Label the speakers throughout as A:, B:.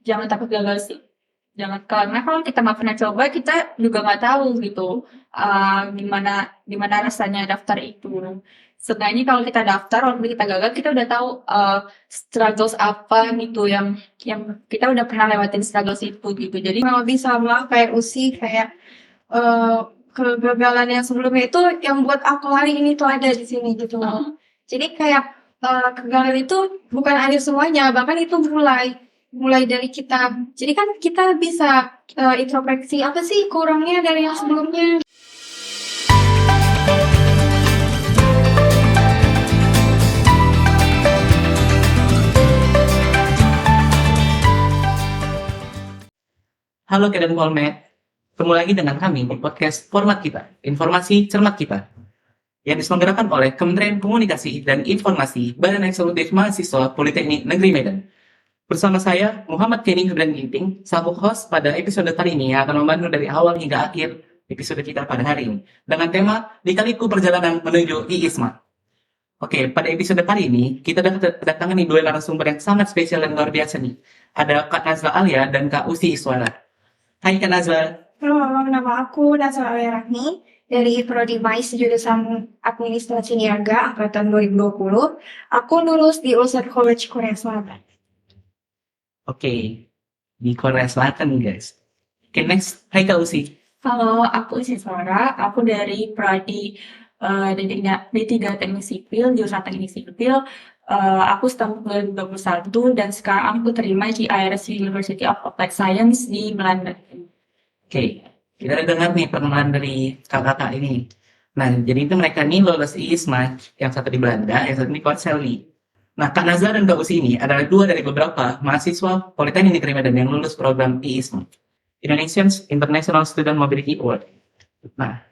A: jangan takut gagal sih. Jangan karena kalau kita nggak pernah coba, kita juga nggak tahu gitu, gimana gimana rasanya daftar itu. Seenggaknya kalau kita daftar, walaupun kita gagal, kita udah tahu, struggles apa gitu yang kita udah pernah lewatin struggles itu gitu. Jadi
B: Kurang lebih sama kayak Usi, kayak eh, kegagalan yang sebelumnya itu yang buat aku hari ini tuh ada di sini gitu loh. Jadi kayak kegagalan itu bukan akhir semuanya, bahkan itu mulai mulai dari kita. Jadi kan kita bisa introspeksi apa sih kurangnya dari yang sebelumnya.
C: Halo Kedam Polmed, ketemu lagi dengan kami di podcast Format Kita, Informasi Cermat Kita, yang diselenggarakan oleh Kementerian Komunikasi dan Informasi Badan Eksekutif Mahasiswa Politeknik Negeri Medan. Bersama saya, Muhammad Kenny Hibran Ginting, selaku host pada episode kali ini yang akan membantu dari awal hingga akhir episode kita pada hari ini, dengan tema Lika-Liku Perjalanan Menuju IISMA. Oke, pada episode kali ini, kita dapat kedatangan nih dua narasumber yang sangat spesial dan luar biasa nih. Ada Kak Nazla Alia dan Kak Usi Iswara. Hai Kak Nazla.
B: Halo, nama aku Nasra Rahmi dari Prodi Mais jurusan Administrasi Niaga angkatan 2020. Aku lulus di Ulsan College Korea Selatan.
C: Oke, di Korea Selatan nih guys. Oke, next. Hai Kak Usi.
A: halo, aku Siswara, aku dari Prodi D3 Teknik Sipil, jurusan Teknik Sipil. Aku tahun 2021 dan sekarang aku terima di IRS University of Applied Science di Belanda.
C: Oke, kita udah dengar nih perkenalan dari kakak-kakak ini. Nah, jadi itu mereka nih lulus IISMA, yang satu di Belanda, yang satu di Korseli. Nah, Kak Nazla dan Kak Usi ini adalah dua dari beberapa mahasiswa Politeknik Negeri Medan yang lulus program IISMA, Indonesian International Student Mobility Award. Nah,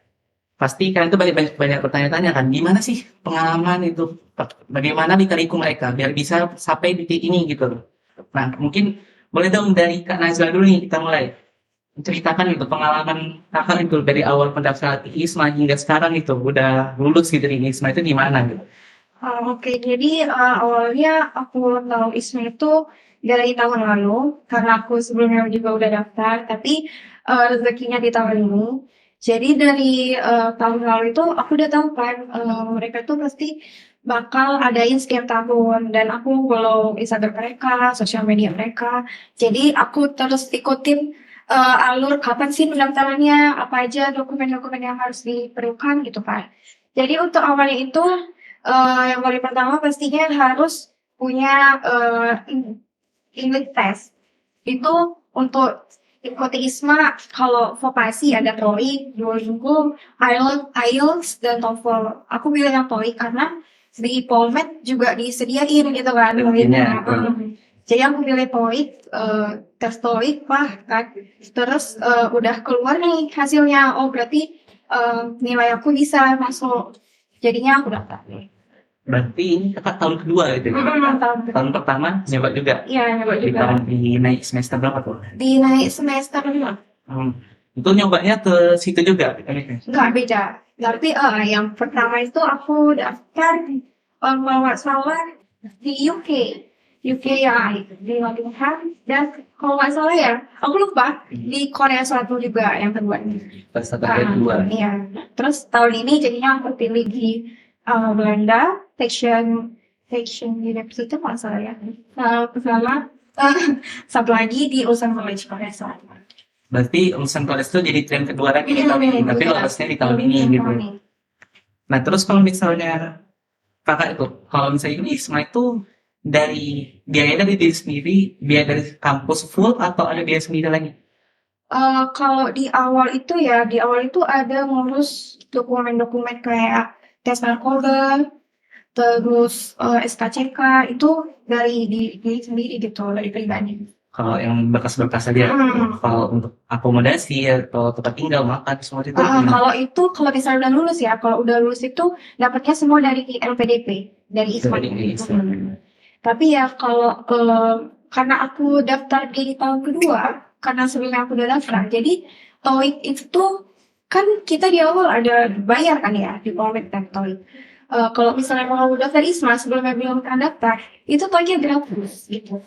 C: pasti kalian tuh banyak bertanya-tanya kan, gimana sih pengalaman itu, bagaimana lika-liku mereka biar bisa sampai di titik ini gitu loh. Nah, mungkin boleh dong dari Kak Nazla dulu nih kita mulai ceritakan itu pengalaman kakak itu dari awal pendaftaran ISMA hingga sekarang itu udah lulus gitu di ISMA itu gimana gitu.
B: Oke, jadi awalnya aku tahu ISMA itu dari tahun lalu, karena aku sebelumnya juga udah daftar, tapi rezekinya di tahun ini. Jadi dari tahun lalu itu aku udah tahu kan mereka tuh pasti bakal adain setiap tahun dan aku follow Instagram mereka, sosial media mereka. Jadi aku terus ikutin alur kapan sih pendaftarannya, apa aja dokumen-dokumen yang harus diperlukan gitu kan. Jadi untuk awalnya itu yang paling pertama pastinya harus punya English test. Itu untuk ikuti ISMA kalau vokasi ada TOEIC, Duolingo, IELTS, dan TOEFL. Aku pilih yang TOEIC karena di Polmed juga disediain gitu kan.
C: Tentunya.
B: Jadi aku pilih TOEIC, tes TOEIC lah kan. Terus udah keluar nih hasilnya. Oh berarti nilai aku bisa masuk. Jadinya aku daftar.
C: Berarti ini kakak tahun kedua gitu ya? Tahun pertama nyoba juga
B: Iya, nyoba
C: di
B: juga.
C: tahun di naik semester berapa tuh?
B: Di naik semester 5.
C: Hmm. Itu nyobanya ke situ juga?
B: Enggak beda. Berarti yang pertama itu aku daftar kalau nggak salah di UK. UK ya, di Nottingham. Dan kalau nggak salah ya, aku lupa. Di Korea Selatan juga yang kedua ini.
C: Pas kedua.
B: Iya. Terus tahun ini jadinya aku pilih di Belanda, Section University kalau nggak salah ya. Pertama, satu lagi di Ulsan College Korea Selatan.
C: Berarti lulusan college itu jadi tren kedua lagi di tahun ini, tapi lolusnya di tahun ini gitu. Nah, terus kalau misalnya kakak itu, kalau misalnya ini ISMA itu dari biaya dari diri sendiri, biaya dari kampus full atau ada biaya sendiri lagi?
B: Kalau di awal itu ya, di awal itu ada ngurus dokumen-dokumen kayak tes narkoba, terus SKCK itu dari diri sendiri gitu, dari pribadi.
C: Kalau yang berkas-berkas saja, kalau untuk akomodasi atau tempat tinggal, makan, semua itu gimana?
B: Kalau itu, kalau misalnya udah lulus ya, kalau udah lulus itu dapatnya semua dari LPDP, dari ISMA.
C: Dari ISMA.
B: Tapi ya kalau karena aku daftar di tahun kedua, karena sebelumnya aku udah daftar, jadi TOEIC itu kan kita di awal ada bayar kan ya di Polmed dan TOEIC. Kalau misalnya mau daftar ISMA sebelumnya belum pernah daftar, itu TOEIC-nya gratis gitu.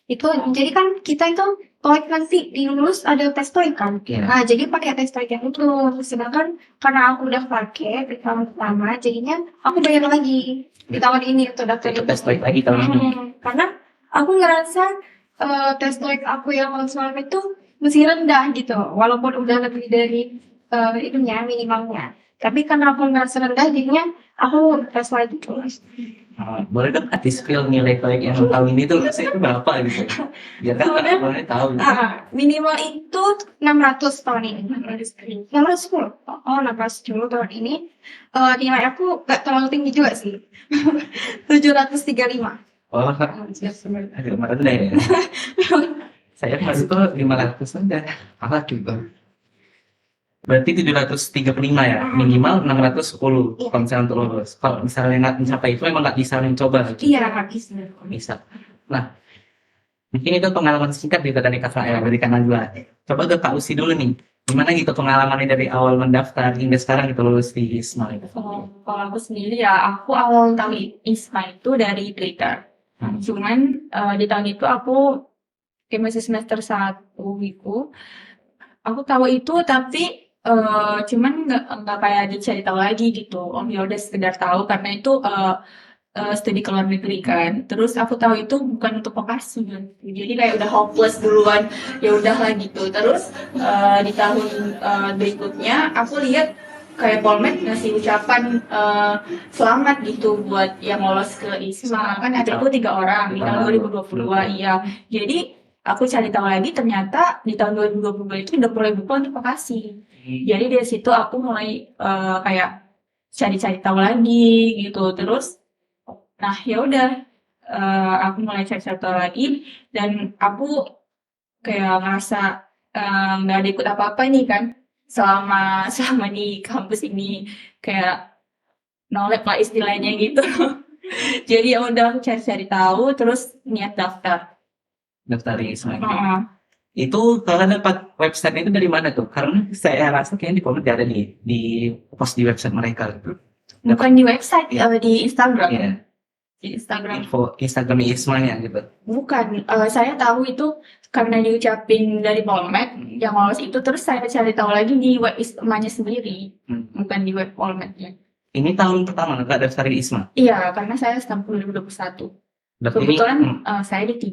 B: Itu jadi kan kita itu TOEIC nanti di lulus ada tes TOEIC kan.
C: Iya.
B: Nah, jadi pakai tes TOEIC yang itu. Sedangkan karena aku udah pakai di tahun pertama, jadinya aku bayar lagi di tahun ini untuk daftar
C: Itu
B: itu.
C: tes TOEIC lagi tahun ini.
B: Karena aku ngerasa tes TOEIC aku yang semalam itu masih rendah gitu, walaupun udah lebih dari itunya minimalnya. Tapi karena aku ngerasa rendah, jadinya aku tes lagi terus.
C: Boleh dong kasih spill nilai TOEIC yang tahun ini tuh rasanya itu berapa gitu? Biar kan
B: Sebenarnya-
C: boleh tahu.
B: Minimal itu 600 tahun ini. 610. Oh, 610 tahun ini. Nilai aku gak terlalu tinggi juga sih. 735.
C: Oh, agak merendah ya. Saya masuk tuh 500 aja. Kalah juga. Berarti 735 ya, minimal 610
B: Iya.
C: kalau misalnya untuk lulus. Kalau misalnya nggak mencapai itu emang nggak bisa mencoba.
B: Iya, habis.
C: Bisa. Nah, mungkin itu pengalaman singkat gitu dari Kak Faya, dari Kak Najwa. Coba ke Kak Usi dulu nih. Gimana gitu pengalamannya dari awal mendaftar hingga sekarang gitu lulus di ISMA itu?
A: Kalau aku sendiri ya, aku awal tahu ISMA itu dari Twitter. Cuman di tahun itu aku kayak masih semester 1 gitu. Aku tahu itu tapi cuman nggak kayak dicari tahu lagi gitu. Oh ya udah sekedar tahu karena itu studi ke luar negeri kan. Terus aku tahu itu bukan untuk vokasi kan. Jadi kayak udah hopeless duluan. Ya udahlah gitu. Terus di tahun berikutnya aku lihat kayak Polmed ngasih ucapan selamat gitu buat yang lolos ke ISMA. Kan ada itu 3 orang di tahun 2022. Iya. Jadi aku cari tahu lagi ternyata di tahun 2022 itu udah mulai buka untuk vokasi. Jadi dari situ aku mulai kayak cari-cari tahu lagi gitu. Terus nah ya udah aku mulai cari-cari tahu lagi dan aku kayak ngerasa nggak ada ikut apa-apa nih kan selama di kampus ini, kayak nolep lah istilahnya gitu. Jadi ya udah aku cari-cari tahu terus niat daftar.
C: Daftar di ISMA.
A: Heeh.
C: Itu kalian dapat website itu dari mana tuh? Karena saya rasa kayaknya di Polmed nggak ada di post di website mereka gitu.
A: Bukan di website, di Instagram.
C: Iya,
A: Di Instagram.
C: info Instagram ISMA-nya gitu.
A: Bukan, saya tahu itu karena diucapin dari Polmed yang lolos itu, terus saya cari tahu lagi di web ISMA-nya sendiri, bukan di web Polmed-nya.
C: Ini tahun pertama nggak daftar di ISMA?
A: Iya, karena saya tahun 2021.
C: Berarti ini
A: Kebetulan saya D3.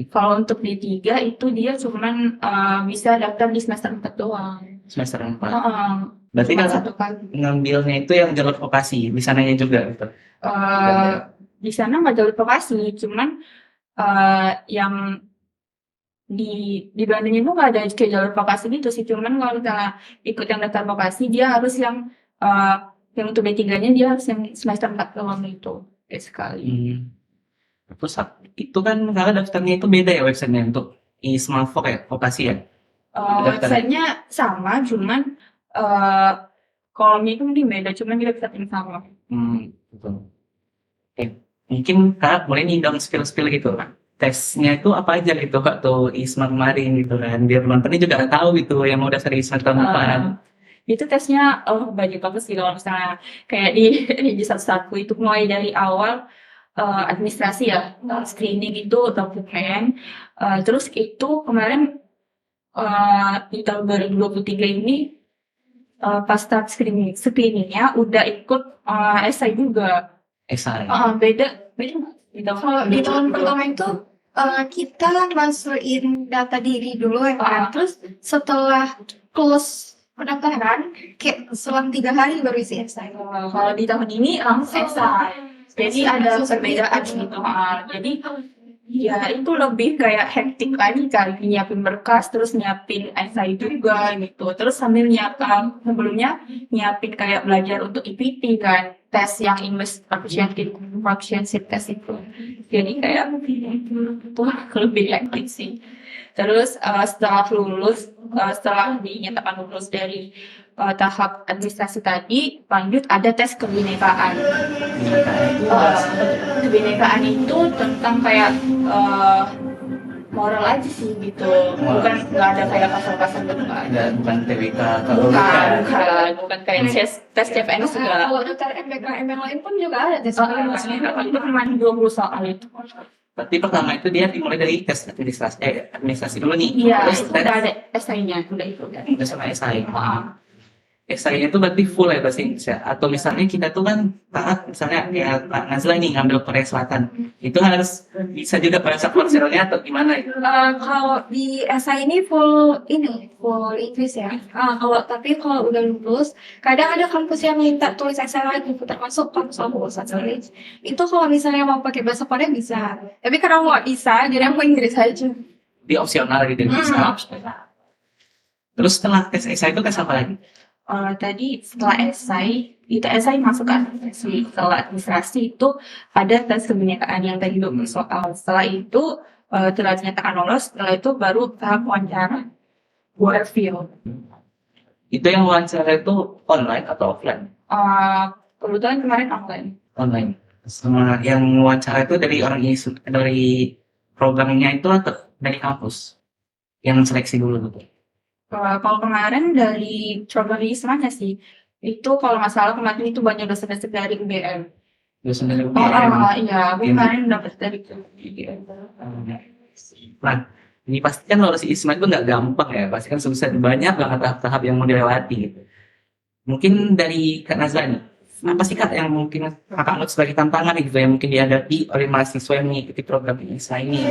A: Kalau untuk D3 itu dia cuman bisa daftar di semester 4 doang.
C: semester 4.
A: Heeh.
C: Berarti
A: Cuma
C: kalau
A: 1 kali.
C: ngambilnya itu yang jalur vokasi, di sananya juga gitu.
A: Di sana nggak jalur vokasi, cuman yang di Bandung itu nggak ada kayak jalur vokasi gitu sih. Cuman kalau misalnya ikut yang daftar vokasi, dia harus yang untuk D3-nya dia harus yang semester 4 doang itu sekali.
C: Terus itu kan kalau daftarnya itu beda ya websitenya untuk ISMA vokasi ya?
A: Websitenya sama, cuman kolomnya itu mungkin beda, cuman dia website yang sama.
C: Betul. Oke. Mungkin Kak boleh nih dong spill gitu kan. Tesnya itu apa aja gitu waktu ISMA kemarin gitu kan. Biar penontonnya juga tahu gitu yang mau daftar ISMA tahun depan.
A: Itu tesnya banyak banget sih kalau misalnya kayak di satu itu mulai dari awal administrasi ya, screening itu dokumen, terus itu kemarin di tahun 2023 ini pas start screeningnya udah ikut esai juga.
C: Esai.
A: Beda
B: Kalau di tahun pertama itu kita masukin data diri dulu ya kan. Terus setelah close pendaftaran, kayak selang 3 hari baru isi esai.
A: Kalau di tahun ini langsung esai. Jadi ada perbedaan gitu. Jadi ya itu lebih kayak hektik lagi kan, nyiapin berkas, terus nyiapin esai juga gitu. Terus sambil sebelumnya nyiapin kayak belajar untuk IPT kan, tes yang English proficiency test itu. Jadi kayak itu lebih hektik sih. Terus setelah dinyatakan lulus dari tahap administrasi tadi, lanjut ada tes kebinekaan. Kebinekaan itu tentang kayak moral aja sih gitu, nggak ada kayak pasal-pasal gitu kan.
C: Bukan TWK atau
A: Bukan kayak tes CPNS juga.
B: Kalau daftar MBK lain pun juga ada tes
A: Itu cuma 20 soal itu.
C: Berarti pertama itu dia dimulai dari tes administrasi dulu nih.
A: Iya,
C: Terus
A: itu udah ada esainya, udah itu udah.
C: udah sama SI. SI itu berarti full ya bahasa Inggris ya? Atau misalnya kita tuh kan taat, misalnya ya Pak Nazla nih ngambil Korea Selatan, itu harus bisa juga bahasa Korselnya atau gimana itu?
B: Kalau di SI ini full Inggris ya. Tapi kalau udah lulus, kadang ada kampus yang minta tulis essay lagi, termasuk kampus aku sendiri. Itu kalau misalnya mau pakai bahasa Korea bisa. Tapi karena aku nggak bisa, jadi aku Inggris aja.
C: Di opsional gitu bisa. Terus setelah tes SI itu tes apa lagi?
A: Tadi setelah esai, itu esai masuk kan administrasi. Setelah administrasi itu ada tes kebinekaan yang tadi 20 soal. Setelah itu telah dinyatakan lolos, setelah itu baru tahap wawancara interview.
C: Itu yang wawancara itu online atau offline?
A: Kebetulan kemarin online.
C: Online. Sama yang wawancara itu dari orang dari programnya itu atau dari kampus? Yang seleksi dulu gitu.
A: Kalau kemarin dari Strawberry mana sih? Itu kalau nggak salah kemarin itu banyak dosen-dosen dari UBM.
C: Dosen dari
A: Oh,
C: UGM.
A: iya, aku kemarin dapat dari UBM.
C: Nah, ini pasti kan lolos ISMA itu nggak gampang ya. Pasti kan susah, banyak banget tahap-tahap yang mau dilewati gitu. Mungkin dari Kak Nazla nih, apa sih Kak yang mungkin Kakak anggap sebagai tantangan gitu yang mungkin dihadapi oleh mahasiswa yang mengikuti program ISA ini?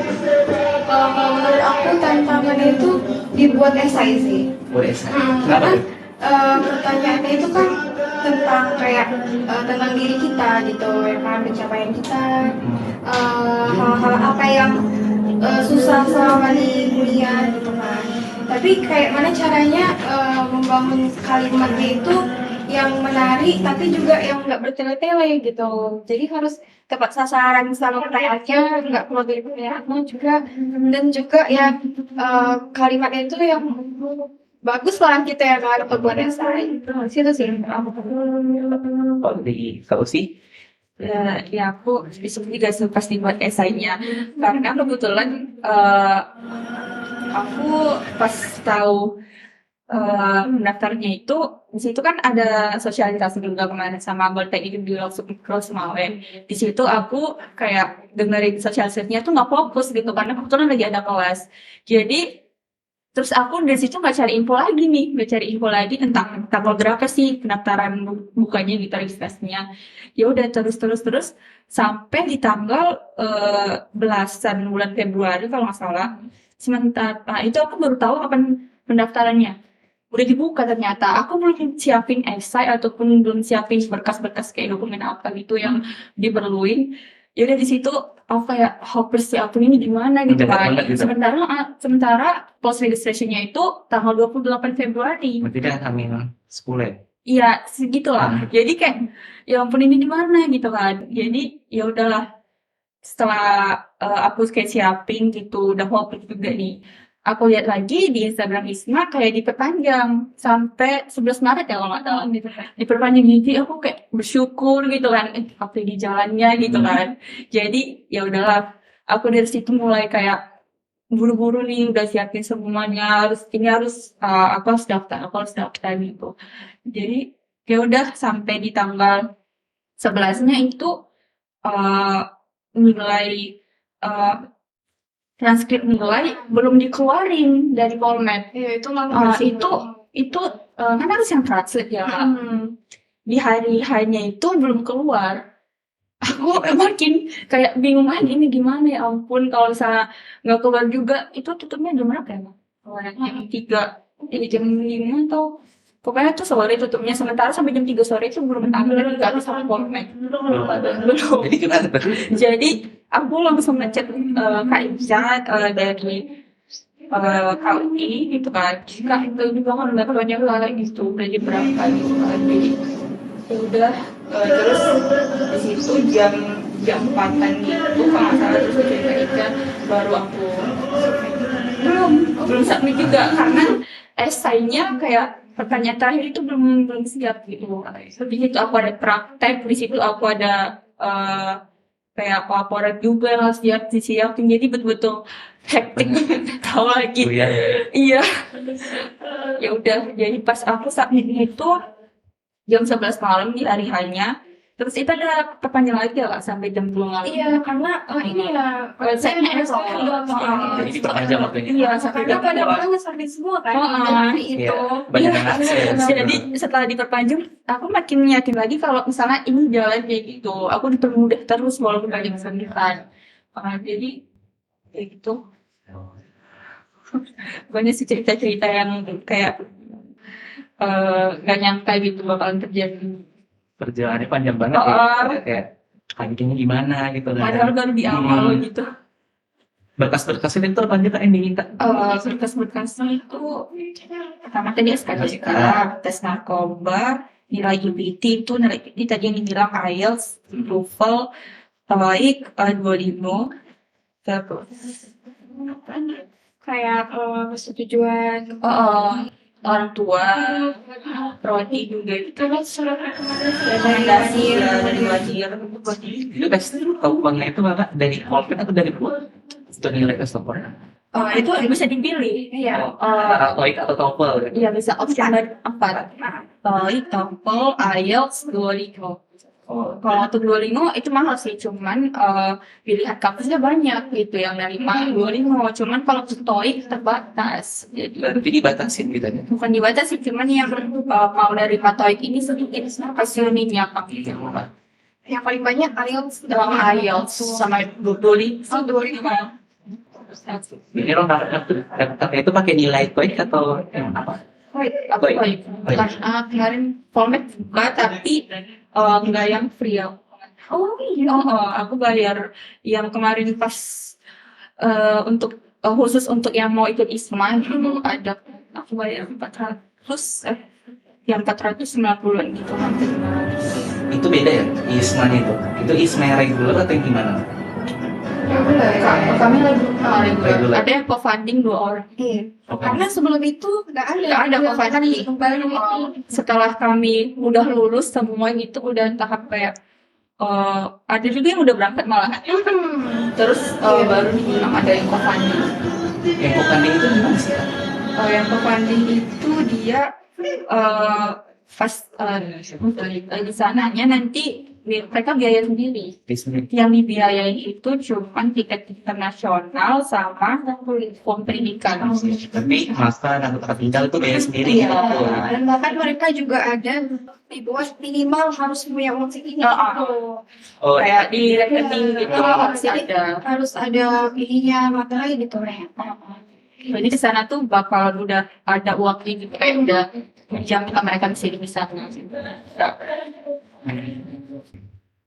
B: Kalau menurut aku tantangannya itu dibuat esai sih.
C: Boleh ISA. Kenapa
B: Karena
C: tuh?
B: pertanyaannya itu kan tentang kayak tentang diri kita gitu, ya kan, pencapaian kita, hal-hal apa yang susah selama di kuliah gitu kan. Tapi kayak mana caranya membangun kalimatnya itu yang menarik tapi juga yang nggak bertele-tele gitu. Jadi harus tepat sasaran sama pertanyaannya, nggak perlu berlebihan juga, dan juga ya kalimatnya itu yang bagus lah gitu ya kan untuk buat esai. Situ sih.
C: Kalau di Kak Usi?
A: Ya aku juga pasti buat esainya karena kebetulan aku pas tahu mendaftarnya itu di situ kan ada sosialisasi juga kemarin sama anggota itu di Cross Mawe. Di situ aku kayak dengerin sosialisasinya tuh nggak fokus gitu karena kebetulan lagi ada kelas. Jadi terus aku dari situ nggak cari info lagi tentang tanggal berapa sih pendaftaran bukanya gitu registrasinya. Ya udah terus sampai di tanggal belasan bulan Februari kalau nggak salah. Sementara itu aku baru tahu kapan pendaftarannya. Udah dibuka ternyata. Aku belum siapin esai ataupun belum siapin berkas-berkas kayak dokumen apa gitu yang diperluin. Ya udah di situ aku kayak persiapan ini gimana gitu
C: Mendadak
A: kan.
C: banget gitu.
A: Sementara post registrationnya itu tanggal 28 Februari.
C: Berarti kan hamil 10 ya?
A: Iya, segitulah. Jadi kayak ya ampun ini gimana gitu kan. Jadi ya udahlah setelah aku kayak siapin gitu udah fokus juga nih. Aku lihat lagi di Instagram Isma kayak diperpanjang sampai 11 Maret ya kalau nggak salah gitu. Diperpanjang jadi aku kayak bersyukur gitu kan, apa di jalannya gitu kan. Jadi ya udahlah, aku dari situ mulai kayak buru-buru nih udah siapin semuanya aku harus daftar gitu. Jadi ya udah sampai di tanggal 11-nya itu nilai transkrip nilai belum dikeluarin dari Polmed.
B: Ya itu lama sih.
A: Itu kan harus yang translate ya Kak. Di hari hanya itu belum keluar. Aku makin kayak bingung lagi ini gimana ya ampun kalau misalnya nggak keluar juga itu tutupnya jam berapa ya Kak? Jam 5 atau pokoknya tuh sore tutupnya sementara sampai jam 3 sore itu belum tanggal nggak bisa Polmed. Belum.
C: Jadi gimana tuh?
A: Jadi aku langsung ngechat Kak Ica dari KUI gitu kan. Kak itu juga kan udah banyak hal gitu, udah berapa gitu kan. Jadi ya udah terus di situ jam 4-an gitu kalau nggak salah terus dari Kak Ica baru aku belum submit juga karena esainya kayak pertanyaan terakhir itu belum siap gitu. Di situ aku ada praktek, di situ aku ada kayak laporan juga yang harus disiapin jadi betul-betul hektik tahu lagi.
C: Oh, iya.
A: Iya. Ya udah jadi pas aku submit itu jam 11 malam di hari hanya Terus itu ada perpanjang lagi ya Kak, sampai jam 2 malam?
B: Iya, karena ini ya,
A: Website-nya
B: saya
A: Apple.
B: udah
C: Jadi diperpanjang waktunya.
A: Iya, sampai
B: karena
A: jam
B: pada
A: 2.
B: panas sampai semua kan
A: Oh,
B: hari
C: Iya,
B: itu.
C: banyak
A: Iya,
C: yang akses.
A: jadi setelah diperpanjang, aku makin yakin lagi kalau misalnya ini jalan kayak gitu, aku dipermudah terus walaupun banyak kesulitan. Jadi kayak gitu. Banyak sih cerita-cerita yang kayak nggak nyangka gitu bakalan terjadi.
C: Perjalanannya panjang banget ya. Kayak lanjutnya gimana gitu kan.
A: Padahal baru di awal gitu.
C: Berkas-berkasnya itu apa aja Kak yang diminta?
A: Berkas-berkasnya itu pertama tadi SKSK, tes narkoba, nilai UPT itu nilai UPT tadi yang dibilang IELTS, TOEFL, TOEIC 25, terus
B: Kayak persetujuan
A: orang tua, prodi juga itu
B: terus surat rekomendasi
A: rekomendasi dari wajir.
C: Itu tes TOEFL-nya itu Kakak dari Polpet atau dari PUT? Untuk nilai tes TOEFL.
A: Itu bisa dipilih.
B: Iya.
C: TOEIC atau TOEFL gitu.
A: Iya bisa option 4. TOEIC, TOEFL, IELTS, Duolingo. Kalau untuk Duolingo itu mahal sih, cuman pilihan kampusnya banyak gitu yang dari Duolingo. Cuman kalau untuk TOEIC terbatas. Jadi
C: Berarti dibatasin gitu ya.
A: bukan dibatasi, cuman yang mau dari TOEIC ini sedikit kasihnya
B: Yang paling banyak IELTS
A: dalam IELTS sama Duolingo.
C: Ini orang kakak itu pakai nilai TOEIC atau yang apa?
A: TOEIC. Karena kemarin format buka tapi nggak yang free ya.
B: Oh iya.
A: Aku bayar yang kemarin pas untuk khusus untuk yang mau ikut ISMA itu ada aku bayar 400 yang 490 gitu hampir 500.
C: Itu beda ya ISMA-nya itu? Itu ISMA yang reguler atau yang gimana?
A: Kami lagi
C: Regular.
A: ada yang co-funding 2 orang.
B: Iya. Karena sebelum itu nggak ada
A: co-funding.
B: baru
A: Setelah kami udah lulus semua gitu udah tahap kayak ada juga yang udah berangkat malahan. Terus baru dibilang ada yang co-funding.
C: Yang co-funding itu gimana sih?
A: Yang co-funding itu dia pas di sananya nanti mereka biaya sendiri. Yang dibiayain itu cuma tiket internasional sama form pendidikan.
C: Tapi makan atau tempat tinggal itu biaya sendiri.
A: Iya.
B: dan bahkan mereka juga ada dibuat minimal harus punya uang segini.
C: Oh,
A: Kayak di rekening gitu harus ada.
B: Harus ada pilihnya materai gitu ya.
A: Jadi di sana tuh bakal udah ada uangnya gitu, kayak udah jam mereka di sana.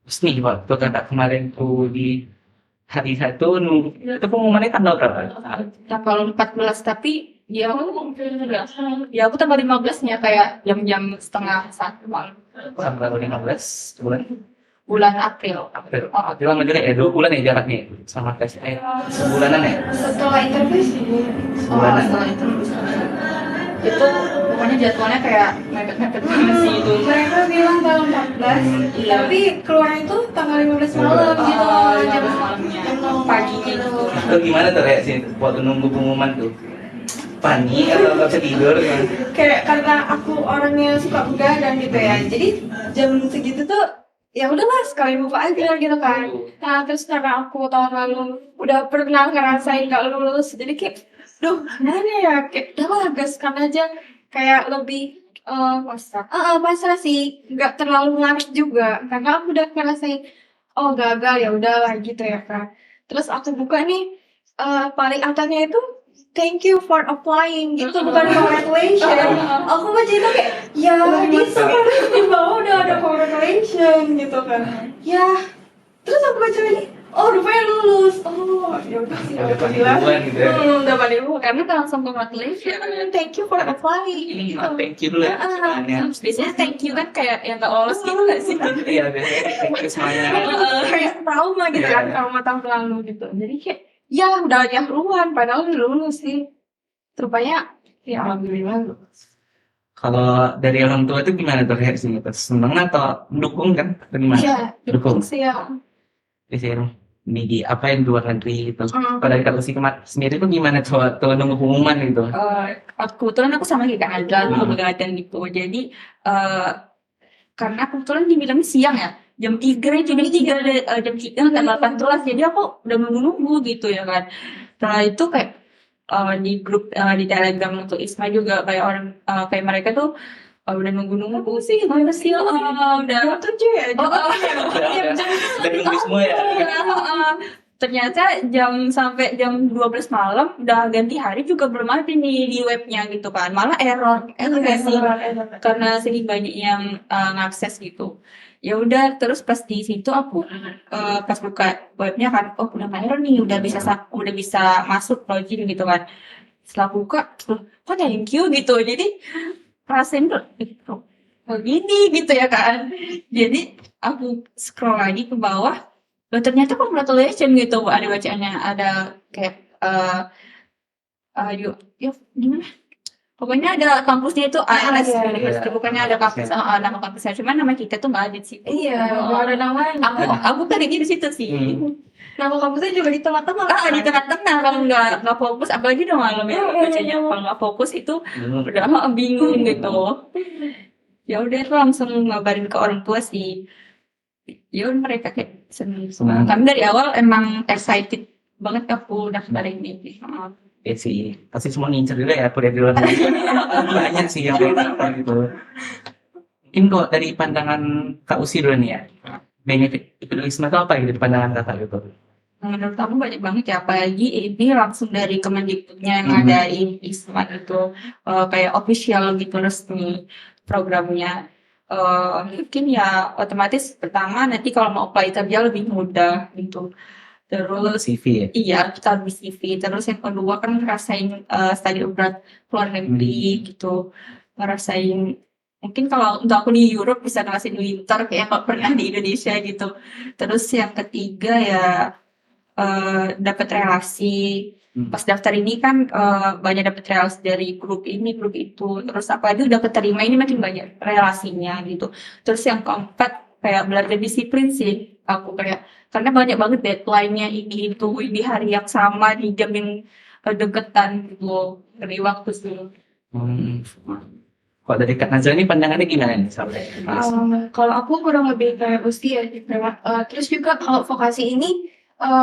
C: Terus nih waktu kakak kemarin tuh di hari satu itu pengumumannya tanggal berapa?
A: Tanggal 14 tapi ya aku tanggal 15-nya kayak jam-jam setengah 1 malam.
C: Tanggal 15
A: Bulan April.
C: April. April lama juga ya, 2 bulan ya jaraknya sama tes sebulanan ya?
B: Setelah interview
C: Sebulanan.
A: Setelah itu pokoknya jadwalnya kayak mepet-mepet banget sih itu.
B: mereka bilang tanggal 14,
A: Iya.
B: tapi keluar itu tanggal 15 malam gitu.
A: Jam malamnya, paginya itu.
C: Itu gimana tuh reaksi waktu nunggu pengumuman tuh? Panik atau nggak bisa tidur?
B: Kayak karena aku orangnya suka begadang gitu ya, jadi jam segitu tuh ya udahlah sekali buka aja gitu kan. Nah terus karena aku tahun lalu udah pernah ngerasain gak lulus, jadi kayak duh gimana ya, kayak udahlah gaskan aja, kayak lebih masa sih nggak terlalu ngaruh juga karena aku udah ngerasain oh gagal ya udahlah gitu ya kan. Terus aku buka nih paling atasnya itu thank you for applying gitu, bukan congratulations. Aku baca itu kayak ya bisa kan di bawah udah ada congratulations gitu kan. Ya terus aku baca lagi oh rupanya lulus. Oh ya udah sih
C: Udah
B: aku
C: panik
B: bilang
C: duluan gitu ya?
B: udah paling dulu
A: Karena kan langsung congratulations.
B: thank you for applying
C: Ini
B: gitu.
C: thank you dulu ya semuanya.
A: Biasanya thank you kan kayak yang gak lolos gitu gak sih?
C: Iya biasanya thank you semuanya.
B: Kayak trauma gitu kan trauma tahun lalu gitu, jadi kayak ya udah nyahruan padahal udah lulus sih. Rupanya ya alhamdulillah lulus.
C: Kalau dari orang tua itu gimana tuh reaksinya? Seneng atau mendukung kan? Atau gimana?
B: Iya
C: Dukung.
B: sih ya.
C: Biasanya di apa yang di luar negeri itu. Kalau dari Kak Lucy sendiri tuh gimana tuh waktu nunggu pengumuman gitu?
A: Kebetulan aku sama kayak ada begadang gitu. Jadi karena kebetulan dibilang siang ya. jam 3 itu jam 3 tanggal 14, jadi aku udah nunggu gitu ya kan. Setelah itu kayak di grup di Telegram untuk ISMA juga kayak orang kayak mereka tuh udah nunggu sih gimana sih udah
B: tujuh ya,
A: oh,
C: Udah nunggu semua ya.
A: ternyata sampai jam 12 malam udah ganti hari juga belum ada nih di webnya gitu kan, malah error nggak sih karena sedikit banyak yang ngakses gitu. Ya udah, terus pas di situ aku pas buka webnya kan, oh udah error nih, udah bisa masuk login gitu kan. Setelah buka kok thank you gitu, jadi rasain tuh kok gini gitu ya kan. Jadi aku scroll lagi ke bawah, loh ternyata congratulations gitu, ada bacaannya, ada kayak gimana? Pokoknya ada kampusnya itu ALS
B: iya.
A: University, bukannya ada kampus nama kampusnya, cuman nama kita tuh nggak ada di situ.
B: Iya, nggak ada namanya.
A: Aku tadinya di situ sih.
B: Nama kampusnya juga di tengah-tengah.
A: Di tengah-tengah, kalau nggak fokus, apalagi udah malam ya bacanya, kalau nggak fokus itu udah bingung gitu. Ya udah, itu langsung ngabarin ke orang tua sih. Ya udah, mereka kayak seneng semua. Kami dari awal emang excited banget aku daftar ini.
C: Ya sih, pasti semua ngincer juga ya kuliah di luar negeri. Banyak sih yang pengen daftar gitu. Mungkin kok dari pandangan Kak Usi dulu nih ya, benefit ISMA itu apa gitu di pandangan Kakak gitu?
A: Menurut aku banyak banget ya, apalagi ini langsung dari Kemendikbudnya yang ngadain ISMA itu kayak official gitu, resmi programnya. Mungkin ya otomatis pertama nanti kalau mau apply kerja lebih mudah gitu. Terus
C: CV ya?
A: iya, kita lebih CV. Terus yang kedua kan ngerasain study abroad luar negeri gitu, ngerasain mungkin kalau untuk aku di Europe bisa ngerasain winter kayak nggak pernah di Indonesia gitu. Terus yang ketiga ya dapat relasi. Pas daftar ini kan banyak dapat relasi dari grup ini, grup itu. Terus apalagi udah keterima ini makin banyak relasinya gitu. Terus yang keempat kayak belajar disiplin sih aku, kayak karena banyak banget deadline-nya ini itu di hari yang sama, di jam yang deketan gitu dari waktu sih.
C: Kok dari Kak Nazla ini pandangannya gimana nih sampai?
B: Kalau aku kurang lebih kayak Gusti ya, terus juga kalau vokasi ini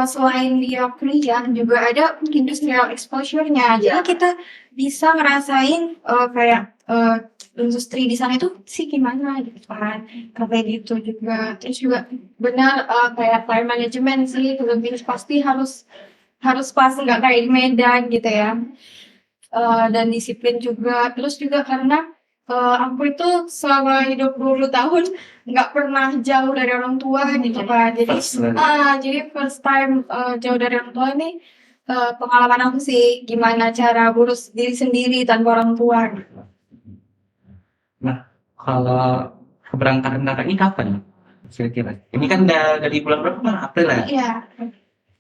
B: selain dia kuliah juga ada industrial exposure-nya. Jadi kita bisa ngerasain kayak industri di sana itu sih gimana gitu kan, kayak gitu juga. Terus juga benar kayak time management sih lebih pasti harus pas, nggak kayak di Medan gitu ya. Dan disiplin juga. Terus juga karena aku itu selama hidup 20 tahun nggak pernah jauh dari orang tua gitu kan. Jadi first time jauh dari orang tua ini pengalaman aku sih gimana cara ngurus diri sendiri tanpa orang tua.
C: Nah, kalau keberangkatan Kakak ini kapan kira-kira? Ini kan udah dari bulan berapa? April ya?
B: Iya.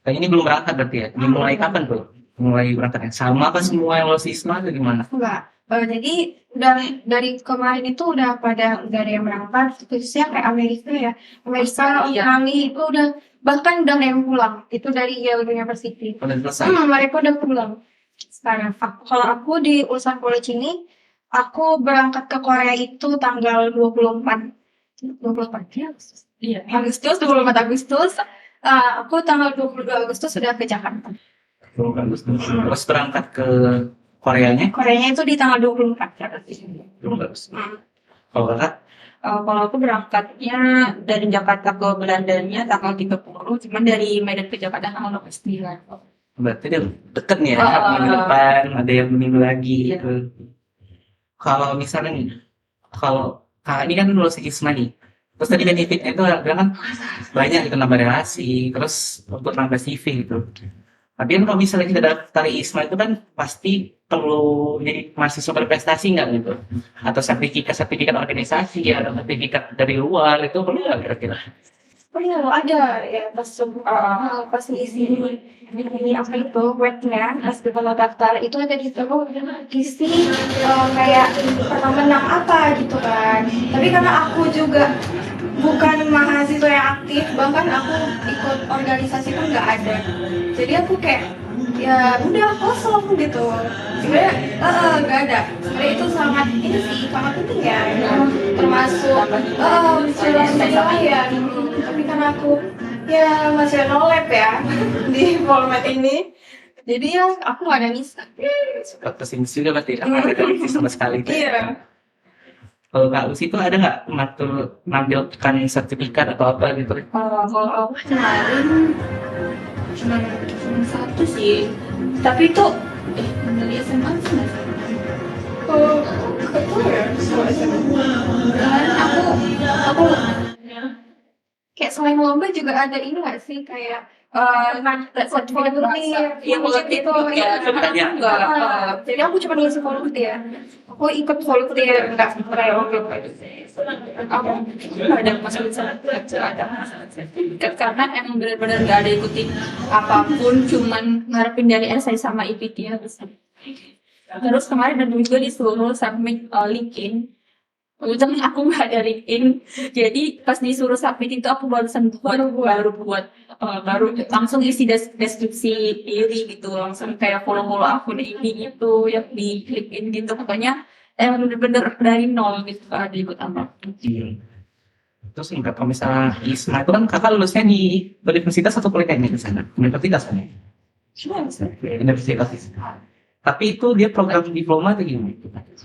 C: Kayak ini belum berangkat berarti ya? Dimulai kapan tuh? Mulai berangkatnya? Sama apa semua yang lo ISMA atau gimana?
B: Enggak. Jadi udah dari kemarin itu udah ada yang berangkat, khususnya kayak Amerika ya. Amerika, Australia itu udah bahkan udah ada yang pulang. Itu dari Yale University.
C: Udah selesai?
B: Mereka udah pulang. Sekarang kalau aku di Ulsan College ini, aku berangkat ke Korea itu tanggal 24 Agustus.
A: Iya.
B: 24 Agustus. Aku tanggal 22 Agustus sudah ke Jakarta.
C: Terus berangkat ke Koreanya?
B: Koreanya itu di tanggal 24.
C: Bagus. Kalau Kakak?
A: Kalau aku berangkatnya dari Jakarta ke Belandanya tanggal 30, cuman dari Medan ke Jakarta tanggal 29.
C: Berarti dia deket nih ya, minggu depan ada yang minggu lagi gitu. Kalau misalnya nih, kalau Kakak ini kan lulus ISMA nih, terus tadi benefitnya itu bilang kan banyak gitu, nambah relasi, terus untuk nambah CV gitu. Tapi kan kalau misalnya kita daftar ISMA itu kan pasti perlu jadi mahasiswa berprestasi nggak gitu? Atau sertifikat organisasi, atau sertifikat dari luar, itu perlu nggak kira-kira?
B: Perlu ada ya pas isi ini apa itu webnya, pas kita daftar itu ada di isi kayak pernah menang apa gitu kan. Tapi karena aku juga bukan mahasiswa yang aktif, bahkan aku ikut organisasi pun nggak ada. Jadi aku kayak ya udah kosong gitu. Sebenarnya nggak ada. Sebenarnya itu sangat ini sih sangat penting ya, termasuk misalnya ya. Tapi karena aku ya masih no lab ya di format ini, jadi ya aku nggak ada misa.
C: Suka pesimis juga berarti karena ada isi sama sekali.
B: Iya.
C: Kalau Kak Lucy itu ada nggak menampilkan sertifikat atau apa gitu?
A: Kalau aku kemarin cuma satu sih, tapi itu dari SMA sih nggak sih?
B: Oh, betul ya.
A: Kan aku
B: Kayak selain lomba juga ada ini nggak sih kayak
A: sertifikat
B: volunteer
A: yang volunteer itu ya
C: Sebenarnya.
A: juga.
B: jadi aku cuma ngisi volunteer, aku ikut volunteer nggak kayak waktu
A: Aku nggak ada masalah sertifikat karena emang benar-benar nggak ada ikutin apapun, cuman ngarepin dari essay sama IPT ya bisa. Terus kemarin ada juga disuruh submit LinkedIn. Temen aku nggak ada LinkedIn, jadi pas disuruh submit itu aku baru langsung isi deskripsi diri gitu, langsung kayak follow akun ini gitu yang di LinkedIn gitu, pokoknya bener-bener dari nol gitu, ada ikut apa.
C: Terus ingat kalau misalnya ISMA itu kan kakak lulusnya di universitas atau politeknik di sana? Universitas kan ya? Universitas. Tapi itu dia program diploma atau gimana?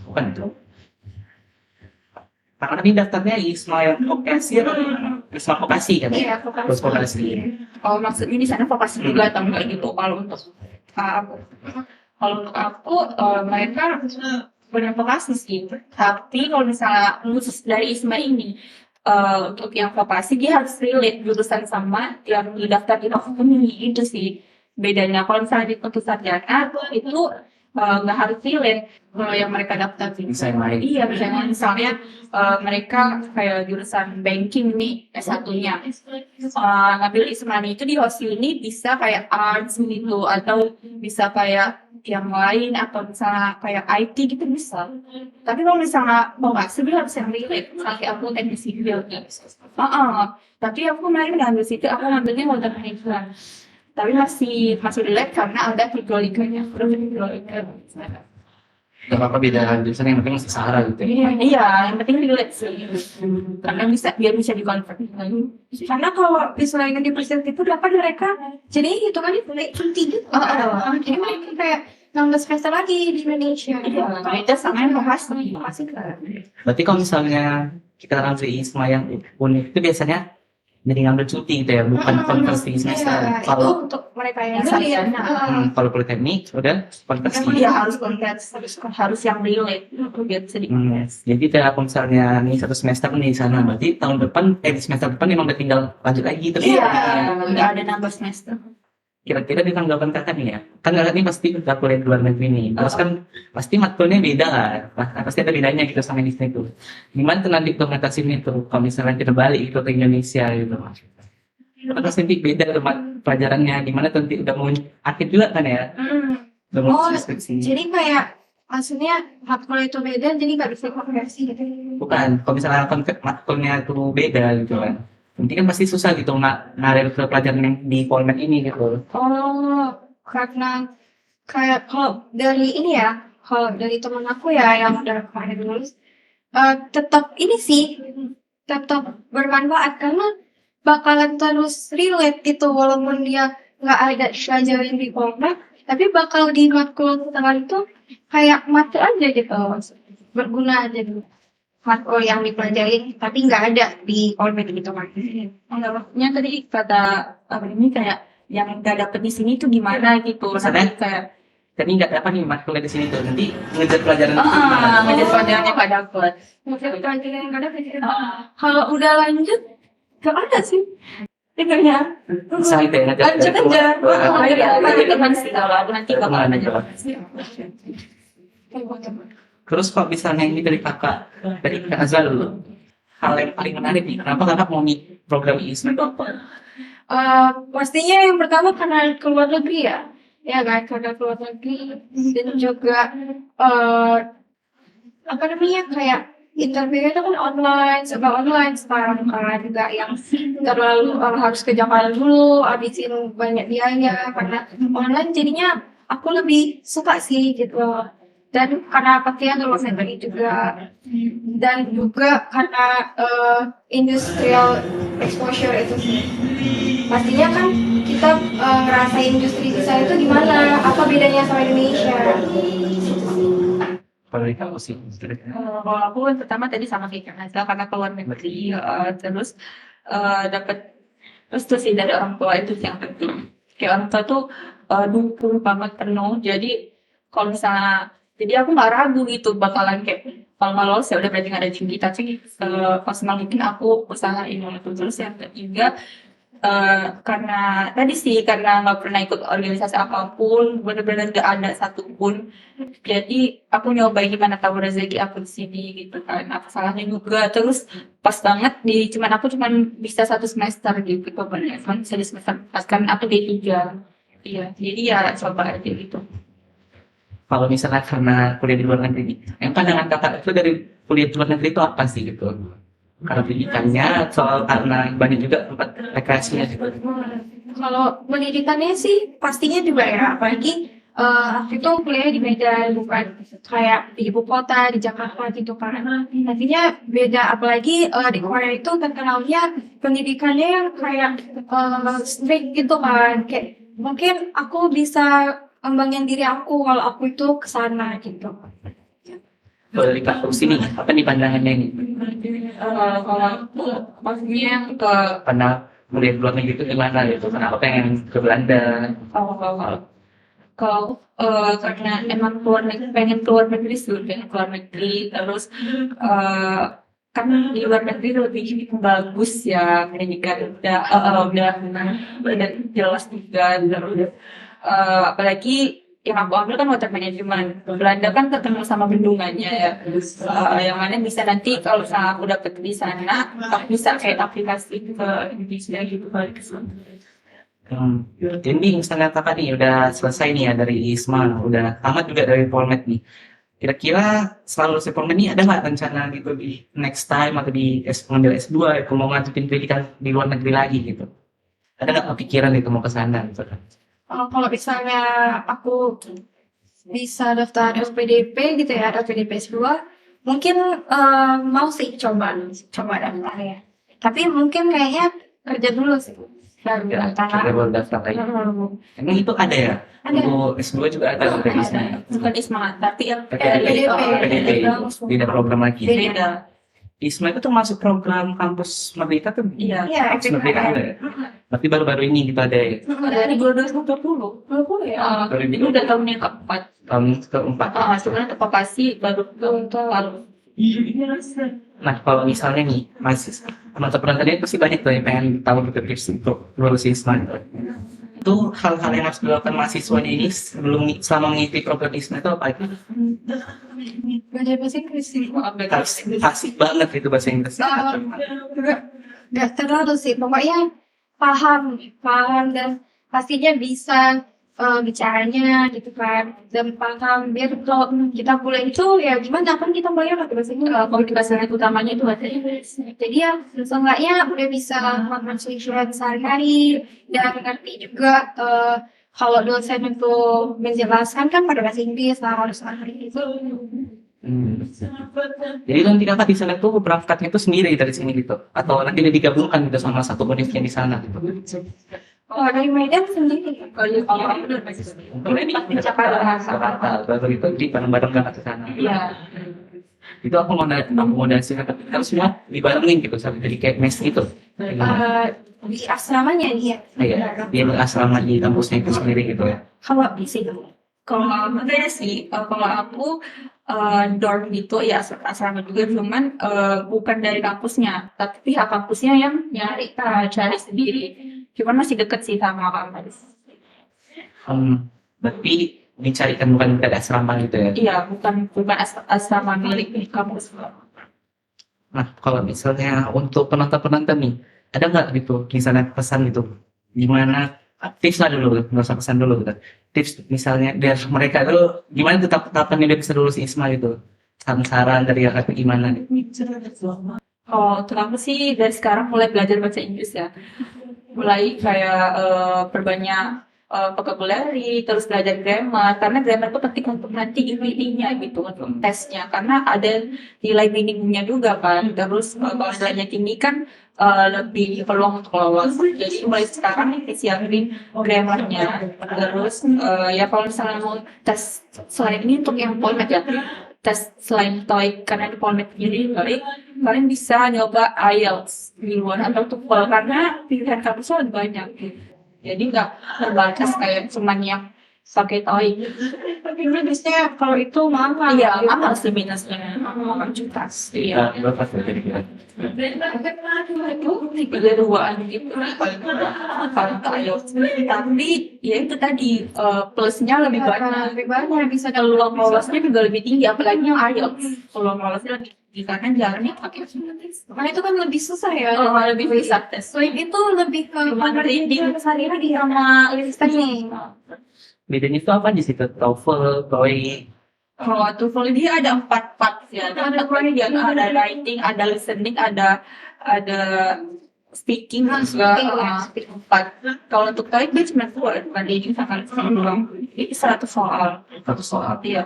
C: Bukan itu. Karena ini daftarnya ISMA yang vokasi atau ISMA vokasi kan?
B: iya
C: Terus vokasi.
A: Oh maksudnya di sana vokasi juga atau enggak gitu? Kalau untuk aku mereka punya vokasi sih, tapi kalau misalnya khusus dari ISMA ini untuk yang vokasi dia harus relate jurusan sama yang didaftar di ini, itu sih bedanya. Kalau misalnya di untuk sarjana itu nggak harus relate yang mereka daftar di
C: Bisa yang lain.
A: iya, misalnya mereka kayak jurusan banking nih S1-nya ngambil ISMA itu di HOSIL ini bisa kayak arts gitu, atau bisa kayak yang lain, atau misalnya kayak IT gitu bisa. Tapi kalau misalnya vokasi dia harus yang relate, misalnya kayak aku teknik sipil gitu. Tapi aku kemarin nggak ambil situ, aku ngambilnya water management. Tapi masih relate karena ada hidrolikanya,
C: Gak apa-apa beda jurusan, yang penting masih sahara gitu ya.
A: Iya, yang penting relate sih. Karena biar bisa di-convert.
B: karena kalau misalnya di universitas itu dapat mereka jadi hitungannya naik tinggi gitu. Jadi mereka kayak nambah semester lagi di Indonesia.
A: Beda sama yang vokasi kan.
C: Berarti kalau misalnya kita ngambil ISMA yang unik itu biasanya jadi ngambil cuti gitu ya, bukan konversi semester.
B: Iya, itu
C: Kalau
B: untuk mereka yang
A: Yang
B: lihat.
A: sarjana.
C: kalau politeknik udah konversi.
A: Emang dia harus convert, harus yang relate biar bisa di
C: Jadi kalau misalnya nih satu semester nih di sana, berarti tahun depan di semester depan memang udah tinggal lanjut lagi terus.
A: Iya, nggak ada nambah semester.
C: Kira-kira di tanggapan kakak nih ya, kan kakak ini pasti udah kuliah di luar negeri nih, terus kan pasti matkulnya beda lah, pasti ada bedanya gitu sama di sini tuh. Gimana tuh nanti implementasinya tuh, kalau misalnya kita balik gitu ke Indonesia gitu, kan pasti beda tuh pelajarannya, gimana tuh nanti udah mau akhir juga kan ya, udah mau
B: Oh,
C: skripsi.
B: jadi kayak maksudnya matkul itu beda jadi nggak bisa konversi gitu.
C: Bukan, kalau misalnya matkulnya tuh beda gitu kan, nanti kan pasti susah gitu ngalir ke pelajaran yang di format ini gitu.
B: Oh, karena kayak kalau dari ini ya, kalau dari teman aku ya yang udah kemarin lulus, tetap ini sih, tetap bermanfaat karena bakalan terus relate gitu walaupun dia nggak ada diajarin di format, tapi bakal di matkul setelah itu kayak matkul aja gitu, berguna aja gitu. Matkul yang dipelajarin tapi nggak ada di format gitu kan.
A: Maksudnya tadi kata apa ini kayak yang nggak dapet di sini tuh gimana gitu.
C: Maksudnya?
A: Nanti kayak
C: Jadi nggak dapat nih matkulnya di sini tuh, nanti ngejar pelajaran itu gimana?
A: ngajak pelajarannya nggak dapet.
B: Maksudnya pelajaran yang nggak ada kalau udah lanjut nggak ada sih. Dengarnya
C: Bisa itu ya,
B: lanjut aja.
A: Nanti teman sih kalau nanti bakal ada.
C: Terus kok misalnya ini dari kakak, dari Kak Azal dulu, hal yang paling menarik nih, kenapa kakak mau nih program ISMA itu apa?
B: Pastinya yang pertama karena keluar negeri ya kan, karena keluar negeri dan juga apa namanya kayak interviewnya itu kan online, serba online sekarang kan, juga yang terlalu harus ke Jakarta dulu, habisin banyak biaya karena online, jadinya aku lebih suka sih gitu. dan karena pastinya luas negeri juga, dan juga karena industrial exposure itu sih. Pastinya kan kita ngerasain industri di sana itu gimana, apa bedanya sama Indonesia.
C: Kalau di kampus sih.
A: Kalau aku kan pertama tadi sama kayak Kak Nazla karena keluar negeri, terus dapat restu sih dari orang tua itu yang penting. Kayak orang tua tuh dukung banget penuh. Jadi kalau misalnya, jadi aku nggak ragu gitu bakalan kayak kalau nggak lolos ya udah berarti nggak ada rezeki. Tapi maksimal mungkin aku usahain itu. Terus yang ketiga karena tadi sih karena nggak pernah ikut organisasi apapun, bener-bener nggak ada satupun. Jadi aku nyoba gimana tahu rezeki aku di sini gitu kan. Apa salahnya juga. Terus pas banget cuman bisa 1 semester gitu bener. Cuman bisa di semester pas kan aku D3. Iya, jadi ya coba aja gitu.
C: Kalau misalnya karena kuliah di luar negeri, yang pandangan kakak itu dari kuliah di luar negeri itu apa sih gitu? Karena pendidikannya, soal karena banyak juga tempat rekreasinya gitu.
B: Kalau pendidikannya sih pastinya juga ya, apalagi aku itu kuliah di Medan, bukan kayak di ibu kota di Jakarta gitu kan. Nantinya beda, apalagi di Korea itu terkenalnya pendidikannya yang kayak strict gitu kan. Kayak mungkin aku bisa ngembangin diri aku kalau aku itu kesana gitu.
C: Kalau dari kampus ini, apa nih pandangannya ini?
A: Kalau aku maksudnya yang ke
C: Pandang kuliah di luar negeri itu gimana gitu? Kenapa pengen ke Belanda?
A: kalau karena emang pengen keluar negeri sih, pengen keluar negeri terus kan di luar negeri lebih bagus ya pendidikan udah jelas juga terus apalagi yang aku ambil kan water management. Belanda kan terkenal sama bendungannya ya. Yang mana bisa nanti kalau misalnya aku dapet di sana, aku bisa kayak aplikasi ke Indonesia gitu balik ke sana.
C: Jadi misalnya kakak nih udah selesai nih ya dari ISMA, udah tamat juga dari Polmed nih. Kira-kira setelah lulus Polmed nih ada nggak rencana gitu di next time atau di mengambil S2 atau mau ngajuin pendidikan di luar negeri lagi gitu? Ada nggak kepikiran itu mau ke sana gitu?
B: Kalau misalnya aku bisa daftar LPDP gitu ya, LPDP S2, mungkin mau sih coba daftar ya. Tapi mungkin kayaknya kerja dulu sih. Baru
C: Ya,
B: daftar.
C: kita baru daftar lagi. Emang itu ada ya?
B: Ada.
C: Untuk S2 juga ada untuk ISMA.
A: Bukan ISMA, tapi
B: PDP.
C: PDP, tidak program lagi.
A: beda.
C: ISMA itu termasuk program kampus Merdeka tuh?
A: Iya.
B: Iya,
C: Kampus Merdeka ada ya? Tapi baru-baru ini kita ada ya?
A: Dari 2020.
B: 20 ya.
A: Ini udah tahun yang keempat.
C: Tahun keempat.
A: Sebenarnya untuk vokasi baru lalu.
C: Nah, kalau misalnya nih, masih teman-teman tadi pasti banyak tuh yang pengen tahu gitu tips untuk lulus ISMA. Itu hal-hal yang harus dilakukan mahasiswa ini selama mengikuti program ISMA itu apa aja?
B: Belajar bahasa Inggris sih.
C: Harus fasih banget itu bahasa Inggris.
B: Gak terlalu sih, pokoknya paham dan pastinya bisa bicaranya gitu kan, dan paham biar kalau kita kuliah itu ya gimana kan kita bayar pakai bahasa Inggris.
A: Komunikasi utamanya itu bahasa Inggris.
B: Jadi ya seenggaknya udah bisa mengkonsumsikan sehari-hari dan ngerti juga kalau dosen itu menjelaskan kan pada bahasa Inggris lah harus ngerti itu.
C: Jadi nanti kakak di sana tuh berangkatnya itu sendiri dari sini gitu, atau nanti digabungkan gitu sama satu univ yang di sana gitu.
B: Oh, dari Medan sendiri.
A: Kalau aku udah pasti.
C: Kalau ini
A: Pasti Jakarta.
C: baru itu di bareng-bareng berangkat ke sana.
A: Iya.
C: Itu aku mau akomodasi kan semua dibarengin gitu, sampai jadi kayak mes gitu.
B: Di asramanya dia.
C: Iya, dia asrama di kampusnya itu sendiri gitu ya.
B: Kalau di sini.
A: Kalau beda sih, kalau aku dorm gitu ya asrama juga, cuman bukan dari kampusnya, tapi pihak kampusnya yang nyari cari sendiri. Cuman masih deket sih sama kampus.
C: Berarti dicarikan bukan dari asrama gitu ya.
A: Iya, bukan asrama milik kampus.
C: Nah, kalau misalnya untuk penonton-penonton nih, ada nggak gitu misalnya pesan gitu, gimana tips lah dulu, nggak usah pesan dulu gitu. Tips misalnya dari mereka dulu, gimana tetap kapan dia bisa lulus ISMA gitu, saran dari kakak gimana?
A: Oh, untuk aku sih dari sekarang mulai belajar bahasa Inggris ya. Mulai kayak perbanyak vocabulary, terus belajar grammar, karena grammar itu penting untuk nanti reading-nya gitu, untuk tesnya, karena ada nilai minimumnya juga kan. Terus kalau nilainya tinggi kan lebih peluang untuk lolos. Jadi mulai sekarang disiapin grammarnya. Terus ya kalau misalnya mau tes selain ini untuk yang polmed ya, tes selain TOEIC karena di polmed jadi TOEIC, kalian bisa nyoba IELTS di luar atau TOEFL karena pilihan kampusnya lebih banyak gitu. Jadi nggak terbatas kayak cuman yang pakai TOEIC.
B: Tapi minusnya kalau itu mahal.
A: Iya, mahal sih minusnya, 8 juta. Iya.
C: Berapa tuh kira-kira?
A: Itu 32-an gitu paling IELTS. Tapi ya itu tadi plusnya lebih banyak.
B: Lebih banyak bisa
A: Peluang lolosnya juga lebih tinggi, apalagi yang IELTS. Peluang lolosnya lebih tinggi karena jarangnya pakai tes.
B: Karena itu kan lebih susah ya.
A: Lebih bisa tes.
B: Selain itu lebih ke
A: Reading
B: sehari-hari sama listening.
C: Bedanya itu apa di situ? TOEFL, TOEIC,
A: Kalau TOEFL dia ada 4 part ya. Ada dia ada writing, ada listening, ada speaking juga.
B: Speaking.
A: 4. Kalau untuk TOEIC dia cuma 2, bukan reading sama listening doang. Jadi 100 soal.
C: satu soal.
A: Iya.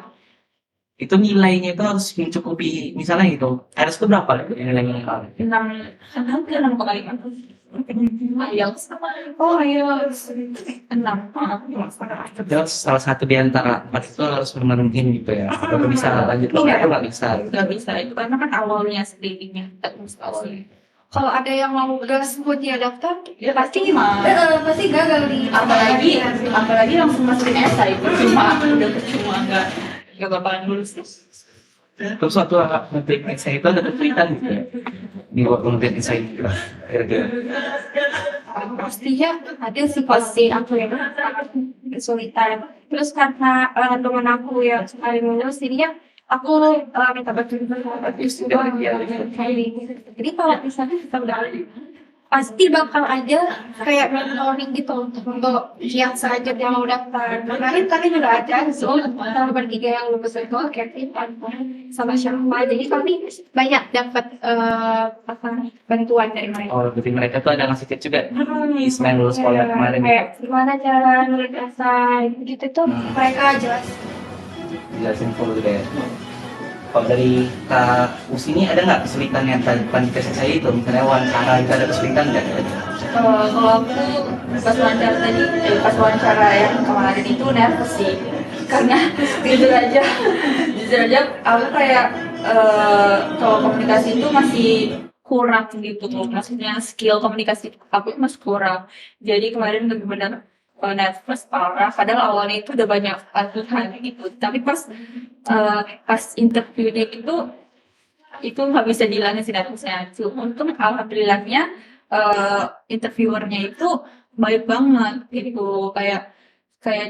C: Itu nilainya itu harus mencukupi, misalnya gitu. RS itu berapa nilainya?
A: 6 ke 6 kali kan. IELTS
B: Oh iya.
A: 6.
C: Terus salah satu di antara 4 itu harus memenuhi gitu ya. Kalau bisa lanjut lagi itu nggak bisa.
A: Nggak bisa itu karena kan awalnya sendirinya teknis awalnya.
B: Kalau ada yang mau gas buat dia daftar,
A: Ya pasti mah.
B: pasti gagal di
A: apalagi langsung masukin esai percuma udah percuma nggak bakalan lulus.
C: Terus waktu ngetik essay itu ada kesulitan gitu ya. Di waktu ngetik essay itu.
B: pastinya ada sih pasti aku yang kesulitan. Terus karena teman aku yang sekali lulus, jadinya aku minta bantuan juga. Jadi kalau misalnya kita udah pasti bakal ada kayak mentoring gitu untuk yang sengaja dia mau daftar. Kemarin kami juga ada sama bertiga yang lulus itu Kevin sama Syahma. Jadi kami banyak dapat bantuan dari mereka.
C: Oh, berarti mereka tuh ada ngasih tips juga. Ismail lulus sekolah kemarin.
B: Kayak gimana cara nulis esai gitu tuh mereka jelas.
C: Jelasin full gitu ya. Kalau dari Kak Usi ini ada nggak kesulitan yang tadi tes saya itu? Misalnya wawancara itu ada kesulitan nggak?
A: Kalau aku pas wawancara yang kemarin itu nervous sih karena jujur aja aku kayak kalau komunikasi itu masih kurang gitu, maksudnya skill komunikasi aku masih kurang. Jadi kemarin benar-benar nervous parah, padahal awalnya itu udah banyak latihan gitu, tapi pas interviewnya itu nggak bisa dihilangin sih nervousnya. Untung alhamdulillahnya interviewernya itu baik banget gitu, kayak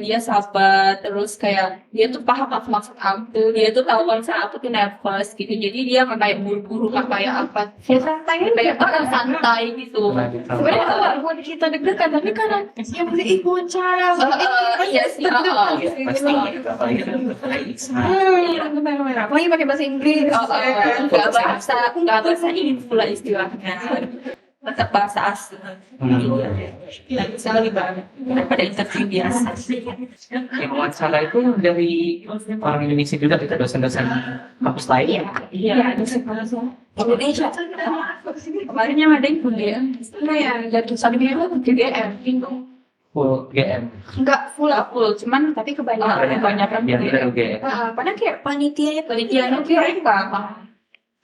A: dia sabar, terus kayak dia tuh paham apa maksud aku, dia tuh tahu kalau aku tuh nervous gitu, jadi dia nggak kayak buru-buru nggak kayak apa,
B: Santai
A: kayak orang santai gitu.
B: Sebenarnya kalau buat kita deg-degan, tapi karena yang penting ibu cara,
A: Iya sih,
C: Pasti apalagi
B: merah-merah. Apalagi pakai bahasa Inggris.
A: nggak bahasa Inggris pula istilahnya, tetap bahasa asing. Dan bisa lebih banyak daripada interview biasa.
C: yang wawancara itu dari orang Indonesia juga kita dosen-dosen kampus lain.
A: Iya, Indonesia. Kemarin yang ada yang UGM,
B: ya,
A: dan tulisannya itu UGM,
C: Full GM.
B: enggak full
A: nggak full, cuman tapi kebanyakan
C: Yang dari
A: UGM.
C: UGM.
B: padahal kayak panitianya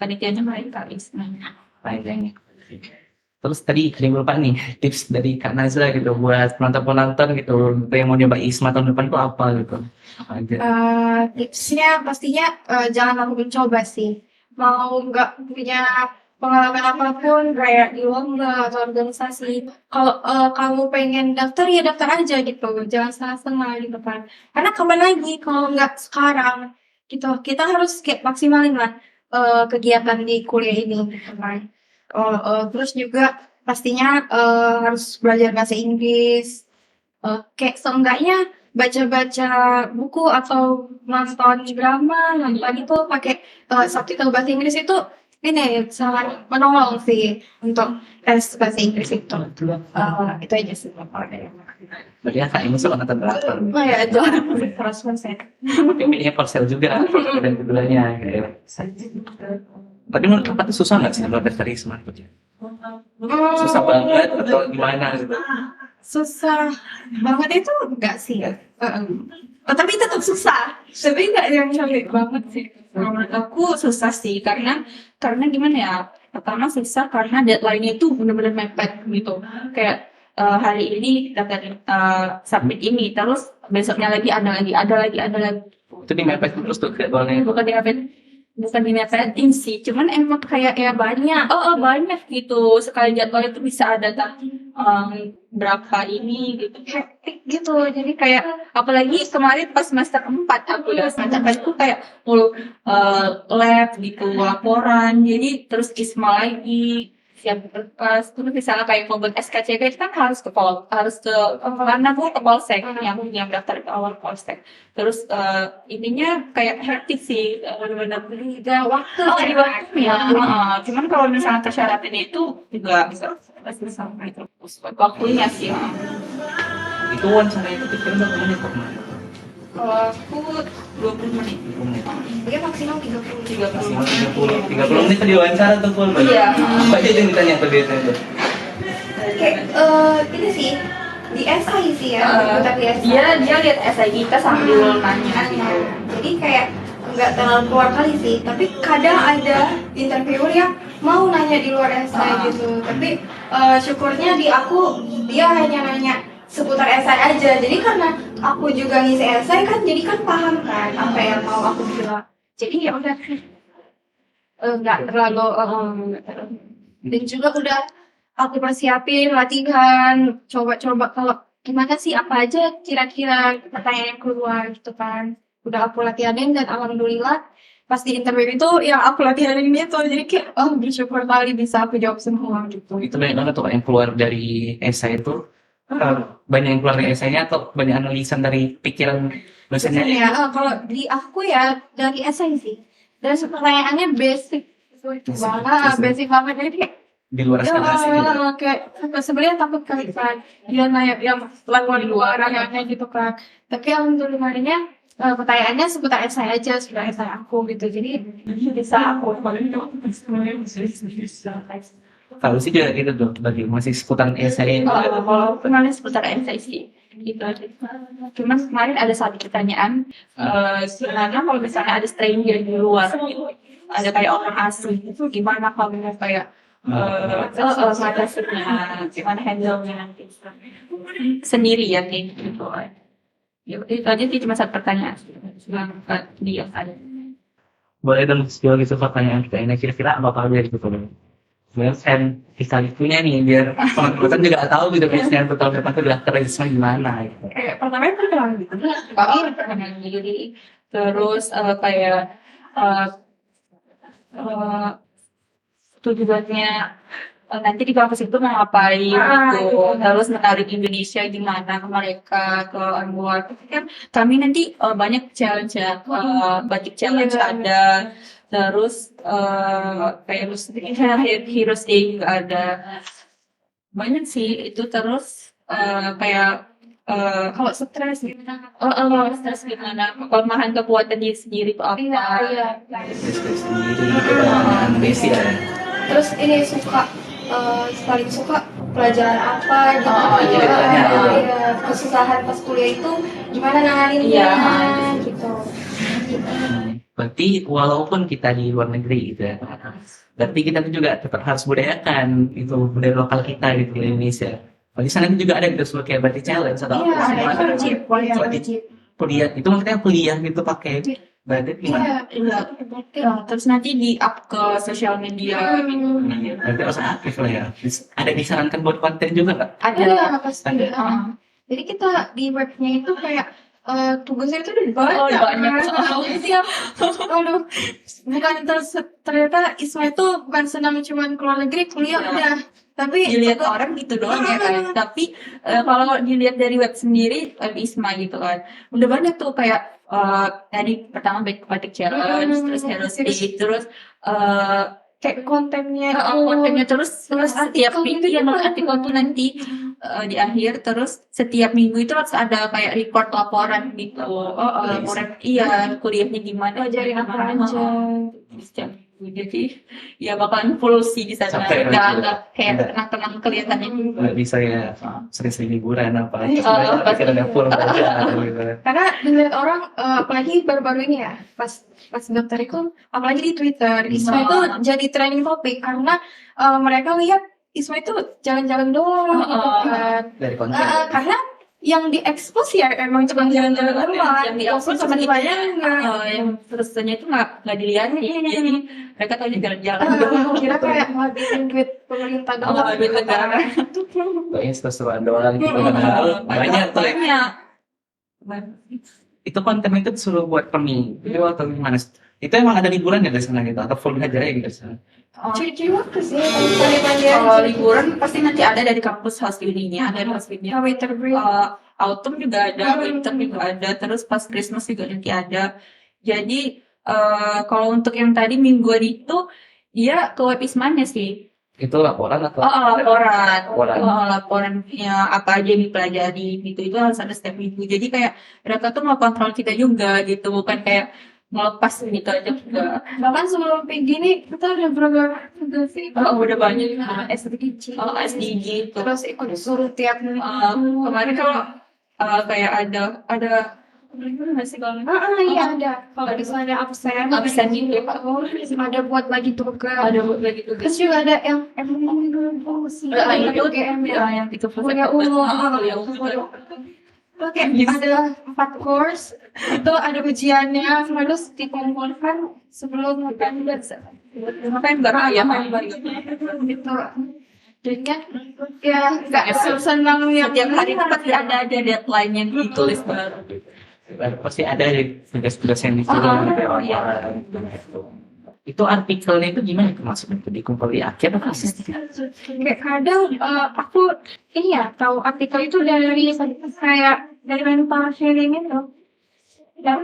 A: Panitianya mereka, istilahnya.
C: Panjangnya. Terus tadi ada yang lupa nih tips dari Kak Nazla gitu buat penonton-penonton gitu yang mau nyoba ISMA tahun depan tuh apa gitu. Apa aja.
B: tipsnya pastinya jangan langsung mencoba sih. Mau nggak punya pengalaman apapun kayak di lomba atau organisasi, kalau kamu pengen daftar ya daftar aja gitu, jangan setengah-setengah gitu kan. Karena kapan lagi kalau nggak sekarang gitu, kita harus kayak maksimalin lah kegiatan di kuliah ini gitu kan. Terus juga pastinya harus belajar bahasa Inggris. Kayak seenggaknya baca-baca buku atau nonton drama, nonton itu pakai subtitle bahasa Inggris itu ini sangat menolong sih untuk tes bahasa Inggris itu. Itu aja sih.
C: Berarti kakak ini suka nonton drakor.
B: Oh ya, itu 100%.
C: Tapi pilihnya Korsel juga dan keduanya. Kayak. Tapi menurut kakak tuh susah nggak sih kalau daftar ISMA? Susah banget atau gimana gitu?
B: Susah banget itu enggak sih ya. Tapi tetap susah. Tapi enggak yang sulit banget sih.
A: Menurut aku susah sih karena gimana ya, pertama susah karena deadline-nya itu benar-benar mepet gitu, kayak hari ini daftar submit ini, terus besoknya lagi ada lagi.
C: Itu di mepet terus tuh jadwalnya.
A: Bukan dimepetin sih, cuman emang kayak ya banyak gitu, sekali jadwal itu bisa ada berapa ini gitu, hektik gitu. Jadi kayak apalagi kemarin pas semester 4 aku ya, semester 4 itu kayak mulu lab gitu, laporan, jadi terus ISMA lagi, siap berkas, terus misalnya kayak mau buat SKCK itu kan harus ke karena aku ke Polsek, yang daftar ke awal Polsek. Terus intinya kayak hektik sih, benar-benar gak waktu cari waktu ya. Cuman kalau misalnya persyaratan itu juga bisa sampai itu waktunya sih.
C: Itu wawancara itu kira berapa menit kok?
A: Kalau aku 20 menit.
C: 20 menit.
B: Dia maksimal 30.
C: 30 menit tuh diwawancara tuh full.
A: Iya.
C: Apa aja yang ditanya tuh biasanya tuh?
B: Kayak ini sih di esai sih ya, ikutan di esai.
A: Dia lihat essay kita sambil nanya gitu.
B: Jadi kayak nggak terlalu keluar kali sih, tapi kadang ada interviewer yang mau nanya di luar esai gitu. Tapi syukurnya di aku dia hanya nanya seputar esai aja. Jadi karena aku juga ngisi esai kan, jadi kan paham kan apa yang mau aku bilang. Jadi ya udah nggak terlalu dan juga udah aku persiapin latihan, coba-coba kalau gimana sih, apa aja kira-kira pertanyaan yang keluar gitu kan. Udah aku latihanin dan alhamdulillah pas di interview itu yang aku latihanin itu, jadi kayak bersyukur kali bisa aku jawab semua gitu.
C: Itu banyak banget tuh Kak, yang keluar dari esai itu. Banyak yang keluar dari esainya atau banyak analisan dari pikiran dosennya?
B: Ya, kalau di aku ya dari esai sih. Dan pertanyaannya basic basic banget, jadi kayak
C: Di luar ekspektasi gitu.
B: kayak sebenarnya takut kali kan dia nanya yang lakukan di luar aneh gitu kan, tapi alhamdulillahnya pertanyaannya seputar esai aja, seputar esai aku gitu, jadi bisa aku
C: Kalau sih juga gitu tuh, bagi masih seputar esai.
A: Kalau kenalnya seputar essay sih gitu aja. Cuman kemarin ada satu pertanyaan, gimana kalau misalnya ada stranger di luar gitu, ada kayak orang asing itu, gimana kamu kayak mengatasinya, gimana handle-nya nanti sendiri ya kayak gitu. Ya itu aja sih, cuma satu pertanyaan dia ada.
C: Boleh dong skill gitu pertanyaan kita ini kira-kira apa aja gitu kan? Sebenarnya kan bisa punya nih biar teman-teman juga tahu gitu biasanya tahun depan tuh udah kerja gimana gitu.
A: Kayak pertama perkenalan gitu, perkenalan diri, terus kayak tujuannya nanti di kampus itu mau ngapain gitu, terus menarik Indonesia gimana ke mereka, ke luar kan. Kami nanti banyak challenge ya, batik challenge ada, terus kayak Heroes Day juga ada, banyak sih itu. Terus kayak kalau stres gimana, kelemahan kekuatan diri sendiri itu apa.
C: Bisnis sendiri kebanyakan basic ya.
B: terus ini paling suka pelajaran apa gitu.
C: Iya, ditanya gitu.
B: Kesusahan pas kuliah itu gimana nanganinnya gitu.
C: Berarti walaupun kita di luar negeri gitu ya, berarti kita tuh juga tetap harus budayakan itu budaya lokal kita gitu di Indonesia. Di sana juga ada gitu kayak batik challenge atau apa sih?
B: Wajib.
C: Kuliah itu maksudnya kuliah gitu pakai batik gimana?
A: Terus nanti di up ke sosial media gitu.
C: Berarti harus aktif lah ya. Ada disarankan buat konten juga nggak?
B: Ada pasti. Jadi kita di webnya itu kayak tugasnya itu udah banyak. Aduh, bukan ternyata Isma itu bukan senang cuman keluar negeri kuliah udah, tapi
A: Dilihat orang gitu doang ya kan. Tapi kalau dilihat dari web sendiri, web Isma gitu kan, udah banyak tuh kayak tadi pertama batik challenge, terus Heroes Day, terus
B: kayak kontennya
A: terus setiap
B: artikel gitu.
A: artikel tuh nanti di akhir, terus setiap minggu itu harus ada kayak report laporan gitu. Laporan kuliahnya gimana,
B: Pelajarin apa
A: gimana,
B: aja.
A: setiap minggu. Jadi ya bakalan full sih di sana.
C: Capek
A: Nggak
C: lah.
A: kayak tenang-tenang kelihatannya.
C: Nggak bisa ya sering-sering liburan apa.
A: Pasti.
C: Pikirannya full aja gitu.
B: Karena dilihat orang, apalagi baru-baru ini ya, pas daftar itu, apalagi di Twitter, ISMA itu jadi trending topik karena mereka lihat ISMA itu jalan-jalan doang gitu kan.
C: Dari konten.
B: Karena yang diekspos ya emang cuma jalan-jalan doang,
A: Yang diekspos
B: sama
A: cuma
B: dibayar
A: yang terusannya itu nggak dilihat. Jadi mereka tahu jalan-jalan.
B: kira kayak ngabisin duit pemerintah doang.
A: Duit negara.
C: Kayaknya sesuatu doang gitu kan. Banyak tuh. Itu konten itu disuruh buat per minggu atau gimana? Itu emang ada liburan ya di sana gitu atau full aja ya gitu sana?
B: Cuci waktu sih,
A: Kalau liburan pasti nanti ada dari kampus hasilnya, ada hasilnya.
B: winter break.
A: Autumn juga ada, winter juga ada, terus pas Christmas juga nanti ada. Jadi kalau untuk yang tadi mingguan itu dia ke web Ismanya sih.
C: Itu laporan atau?
A: Laporannya apa aja yang dipelajari gitu, itu harus ada setiap minggu. Jadi kayak mereka tuh mau kontrol kita juga gitu, bukan kayak melepas gitu aja juga.
B: Bahkan sebelum kayak gini kita udah berapa sih?
A: Udah banyak
B: SDG.
A: SDG itu.
B: Terus ikut suruh tiap
A: Kemarin kalau kayak ada nggak sih kalau
B: iya ada. Kalau misalnya absen
A: gitu.
B: ada buat bagi tugas.
A: Ada lagi tugas.
B: Terus juga ada yang sih
A: Itu
B: UGM
A: yang 30%
B: punya umum. Oke, ada 4 course itu ada ujiannya harus dikumpulkan sebelum November gitu. Jadi kan ya nggak senang yang
A: Setiap hari itu pasti ada deadline yang ditulis baru.
C: Pasti ada tugas-tugas yang disuruh gitu ya. Itu artikelnya itu gimana itu maksudnya itu dikumpul di akhir atau
B: kayak kadang aku ini ya tahu artikel itu dari kayak dari mental sharing itu dan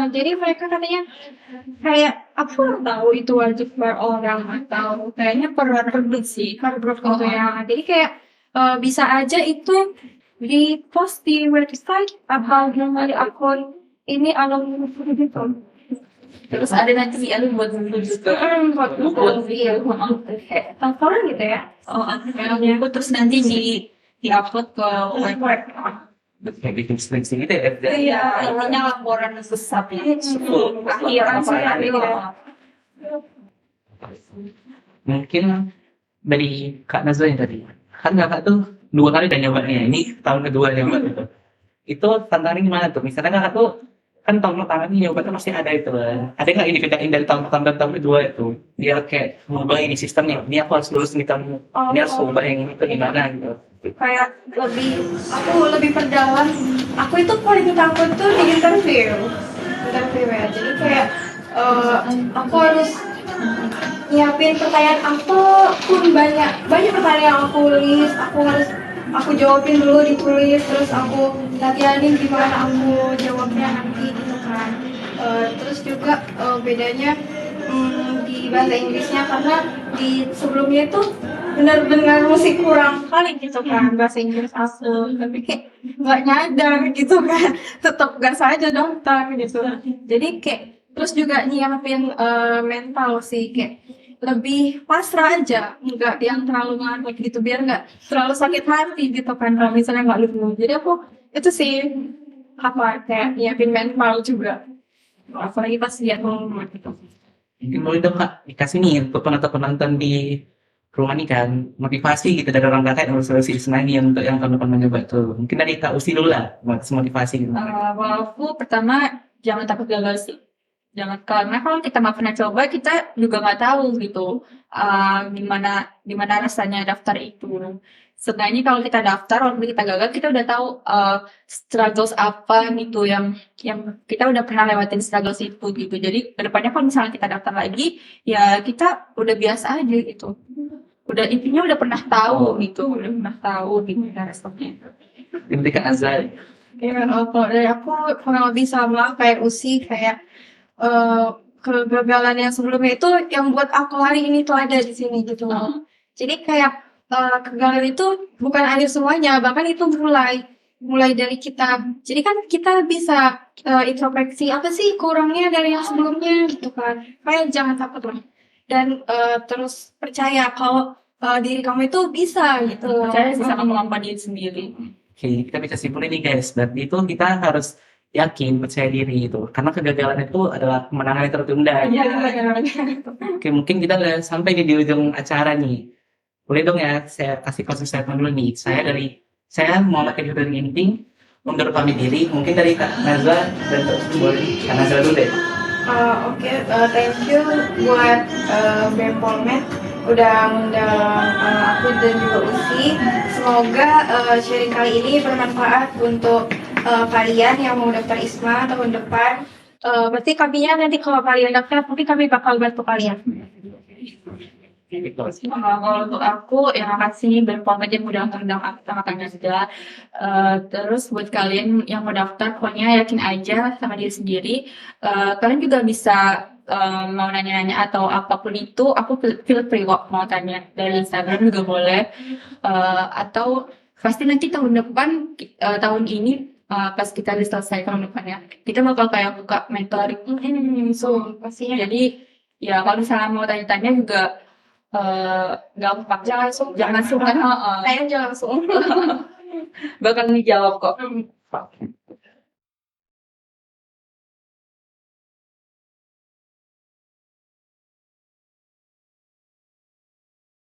B: jadi mereka katanya kayak aku tahu itu wajib per orang atau kayaknya per grup sih per grup gitu ya, jadi kayak bisa aja itu di post di website atau di akun ini alumni gitu.
A: Terus ada nanti buat buku juga.
B: Buat laporan gitu ya.
A: Buku terus nanti di upload ke web.
C: kayak bikin skripsi gitu ya?
A: Iya, intinya laporan sesat ya. Akhir.
C: Mungkin dari Kak Nazwa yang tadi, kan kakak tuh 2 kali udah nyoba nih, ini tahun kedua nyoba gitu. Itu tantangannya gimana tuh? Misalnya kakak tuh kan tahun pertama nih nyoba tuh masih ada itu kan. Ada nggak ini bedain dari tahun pertama dan tahun kedua itu? Dia kayak mengubah ini sistemnya. Ini aku harus lulus nih tahun ini harus ubah yang itu gimana gitu.
B: Kayak aku lebih perdalam. Aku itu paling takut tuh di interview ya. Jadi kayak aku harus nyiapin pertanyaan pun banyak pertanyaan yang aku tulis, aku jawabin dulu ditulis, terus aku latihanin gimana aku jawabnya nanti gitu kan. Terus juga bedanya di bahasa Inggrisnya karena di sebelumnya itu benar-benar masih kurang kali gitu kan bahasa Inggris aku, tapi kayak nggak nyadar gitu kan, tetap gas aja daftar gitu. Jadi kayak terus juga nyiapin mental sih, kayak lebih pasrah aja, nggak yang terlalu ngantuk gitu biar nggak terlalu sakit hati gitu kan kalau misalnya nggak lulus. Jadi aku itu sih kayak nyiapin mental juga, apalagi pas lihat pengumuman gitu.
C: Mungkin boleh dong Kak dikasih nih untuk penonton di rumah nih kan motivasi gitu dari orang kakak yang harus Ismani untuk yang tahun depan mencoba tuh. Mungkin dari Kak Usi dulu lah motivasi gitu.
A: Kalau aku pertama jangan takut gagal sih. Jangan, karena kalau kita nggak pernah coba kita juga nggak tahu gitu gimana rasanya daftar itu. Sebenarnya kalau kita daftar walaupun kita gagal kita udah tahu struggles apa gitu yang kita udah pernah lewatin struggles itu gitu. Jadi kedepannya kalau misalnya kita daftar lagi ya kita udah biasa aja gitu. Intinya udah pernah tahu gitu responnya.
C: Ini Kak Azhar.
B: Ya, kalau dari aku kurang lebih sama kayak Usi, kayak kegagalan yang sebelumnya itu yang buat aku hari ini tuh ada di sini gitu loh. Jadi kayak kegagalan itu bukan akhir semuanya, bahkan itu mulai dari kita. Jadi kan kita bisa introspeksi apa sih kurangnya dari yang sebelumnya gitu kan. Kayak jangan takut lah. Dan terus percaya kalau diri kamu itu bisa gitu.
A: Percaya sih sama kemampuan diri sendiri.
C: Oke, kita bisa simpulin nih guys, berarti itu kita harus yakin, percaya diri itu. Karena kegagalan itu adalah kemenangan yang tertunda.
B: Iya,
C: Oke, mungkin kita udah sampai nih di ujung acara nih. Boleh dong ya, saya kasih closing statement dulu nih. Saya Muhammad Ibnu Ginting, undur pamit diri. Mungkin dari Kak Nazwa dan boleh Kak Nazwa dulu deh.
B: Oke, thank you buat BEM Polmed udah ngundang aku dan juga Usi. Semoga sharing kali ini bermanfaat untuk kalian yang mau daftar ISMA tahun depan. Pasti kaminya nanti kalau kalian daftar, mungkin kami bakal bantu kalian.
A: Kalau untuk aku, ya makasih BEM aja yang udah ngundang aku sama Kak Nazda. Terus buat kalian yang mau daftar, pokoknya yakin aja sama diri sendiri. Kalian juga bisa mau nanya-nanya atau apapun itu, aku feel free kok mau tanya dari Instagram juga boleh. Atau pasti nanti tahun depan, tahun ini pas kita udah selesai tahun depan ya, kita bakal kayak buka mentoring so
B: Pastinya.
A: jadi ya kalau misalnya mau tanya-tanya juga gampang,
B: Jangan sungkan.
A: jangan sungkan,
B: Kalian jangan langsung.
A: bakal dijawab kok.